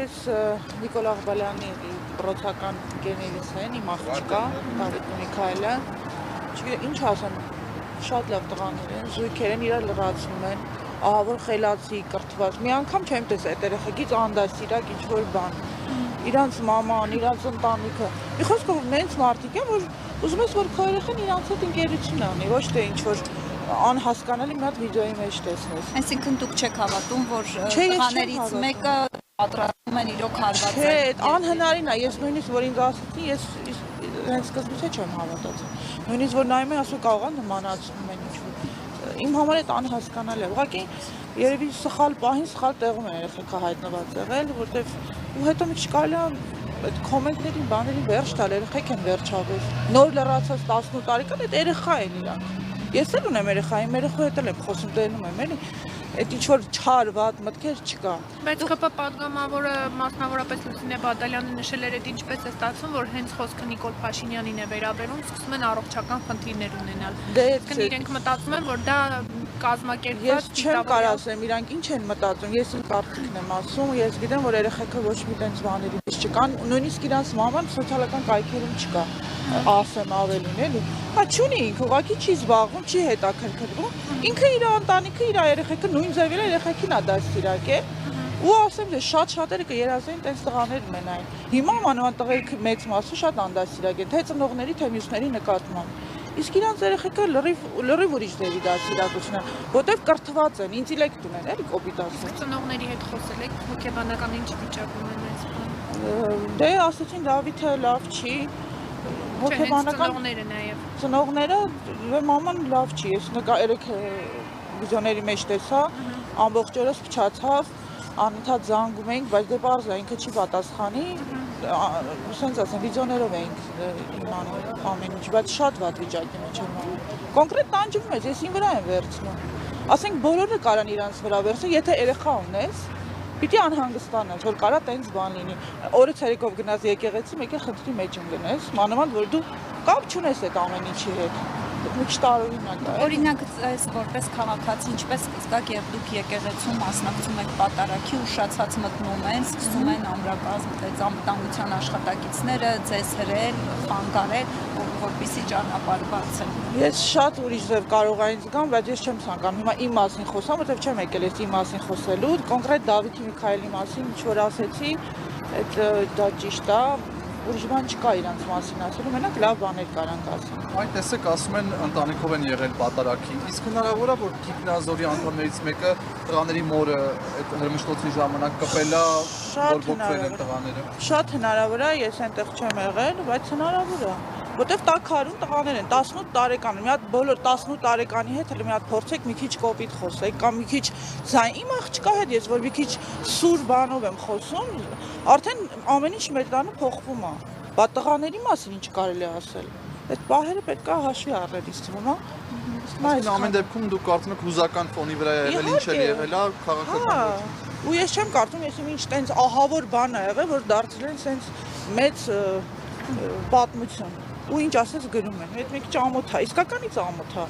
ես Նիկոլ Աղբալյանի ռոցական գեներիս են, իմ աղջիկա, Դավիթ Միքայելը, չգիտեմ ինչ ասեմ, շատ լավ տղաներ են, զույգեր են, իրար լրացնում են, ահավոր խելացի, կրթված, մի անգամ չեմ տեսել այդ երեխեքից անդասիրակ ինչ-որ բան, իրանց մաման, իրանց ընտանիքը, մի խոսքով նենց մարդիկ են, որ ուզում ես, որ քո երեխան իրանց հետ ընկերություն անի, ոչ թե ինչ-որ անհասկանալի մի հատ վիդեոյի մեջ տեսնես։ Այսինքն դուք չեք հավատում, որ տղաներից մեկը պատրաստում են իրոք հարվածել։ Չէ, անհնարին է, ես նույնիսկ որ ինձ ասեցին, ես հենց սկզբից չեմ հավատացել։ Նույնիսկ որ նայում եմ, ասում կարող է նմանացնում են ինչ-որ։ Իմ համար այդ անհասկանալի է։ Ուղղակի երևի սխալ պահին սխալ տեղում են երեխեքը հայտնված եղել, որտեվ ու հետո մի չկարելի է այդ կոմենտներին, բաներին վերջ տալ, երեխեք են վերջապես։ Նոր լրացած 18 տարեկան այդ երեխա են իրանք։ Ես էլ ունեմ երեխա, իմ երեխու հետ էլ եմ խոսում, տենում եմ, էլի, այդ ինչ-որ չար, վատ մտքեր չկա։ Բայց ԿՊ պատգամավորը մասնավորապես Լուսինե Բադալյանը նշել էր, այդ ինչպես է ստացվում, որ հենց խոսքը Նիկոլ Փաշինյանին է վերաբերում, սկսում են առողջական խնդիրներ ունենալ։ Դե իրենք մտածում են, որ դա կազմակերպված Ես չեմ կարող ասեմ, իրանք ինչ են մտածում, ես իմ կարծիքն եմ ասում, ես գիտեմ, որ երեխեքը ոչ մի տենց բաների մեջ չկան, նույնիսկ իրանց մաման սոցիալական կայքերում չկա, ասեմ ավելին, էլի։ Հա չունի ինքը, ուղղակի չի զբաղվում, չի հետաքրքրվում, ինքը իր ընտանիքը, իր երեխեքը նույն ձևի երեխեքին է դաստիարակել, ու ասեմ, թե շատ-շատերը կերազեն տենց տղաներ ունենային։ Հիմա մանավանդ տղերքի մեծ մասը շատ անդաստիարակ են, թե ծնողների, թե մյուսների նկատմամբ։ Իսկ իրանց երեխեքը լրիվ ուրիշ ձևի դաստիարակություն են, որտեվ կրթված են, ինտելեկտ ունեն, էլի կոպիտ ասեմ։ Ծնողների հետ խոսել եք, հոգեբանական ինչ վիճակում են այս բանը։ Դե ասեցին Դավիթը լավ չի, հոգեբանական ծնողները նաև։ Ծնողները մաման լավ չի, ես երեք վիդեոների մեջ տեսա, ամբողջ օրս փչացավ, անընդհատ զանգում էինք, բայց դե պարզ է, ինքը չի պատասխանի, սենց ասեմ, վիդեոներով էինք իմանում ամեն ինչ, բայց շատ վատ վիճակի մեջ եմ անում։ Կոնկրետ տանջվում ես, ես ին վրա եմ վերցնում։ Ասենք բոլորը կարան իրանց վրա վերցնել, եթե երեխա ունես, պիտի անհանգստանաս, որ կարա տենց բան լինի։ Օրը ցերեկով գնաց եկեղեցի, մեկ է խնդրի մեջ ընկնես, մանավանդ որ դու կապ չունես այդ ամեն ինչի հետ։ Մի քիչ տարօրինակ է։ Օրինակ, այս որպես քաղաքացի ինչպես կզգաք, երբ դուք եկեղեցում մասնակցում եք պատարագի, ուշացած մտնում են, սկսում են ամրակազմ անվտանգության աշխատակիցները ձեզ հրել, խանգարել, որպեսզի ճանապարհ բացեն։ Ես շատ ուրիշ ձև կարող եմ զգամ, բայց ես չեմ ցանկանում հիմա իմ մասին խոսամ, որովհետև չեմ եկել ես իմ մասին խոսելու, կոնկրետ Դավիթ Միքայելի մասին ինչ որ ասեցի, դա ճիշտ է, ուրիշ բան չկա իրանց մասին ասելու, մենակ լավ բաներ կարանք ասեն։ Այդ տեսեք, ասում են ընտանիքով են եղել պատարագի, իսկ հնարավոր է, որ Գիգնազորի անդամներից մեկը տղաների մորը այդ հրմշտոցի ժամանակ կպել է, որ բոկվել են տղաները։ Շատ հնարավոր է, ես այնտեղ չեմ եղել, բայց հնարավոր է։ Որտեվ տաքարում տղաներ են 18 տարեկան, մի հատ բոլոր 18 տարեկանի հետ մի հատ փորձեք մի քիչ կոպիտ խոսեք կամ մի քիչ ձայն իմ աղջկա հետ ես որ մի քիչ սուր բանով եմ խոսում, արդեն ամեն ինչ մեր տանը փոխվում է։ Բա տղաների մասին ինչ կարելի է ասել։ Այդ պահերը պետք է հաշվի առնել ինձ թվում է։ Բայց ամեն դեպքում դուք կարծում եք հուզական ֆոնի վրա եղել, ինչ էլ եղել է քաղաքական։ Ու ես չեմ կարծում, ես ինչ տենց ահավոր բան ա եղել, որ դարձել են սենց մեծ պատմություն։ Ու ինչ ասես գրում են, այդ մի քիչ ամոթ է, իսկականից ամոթ է։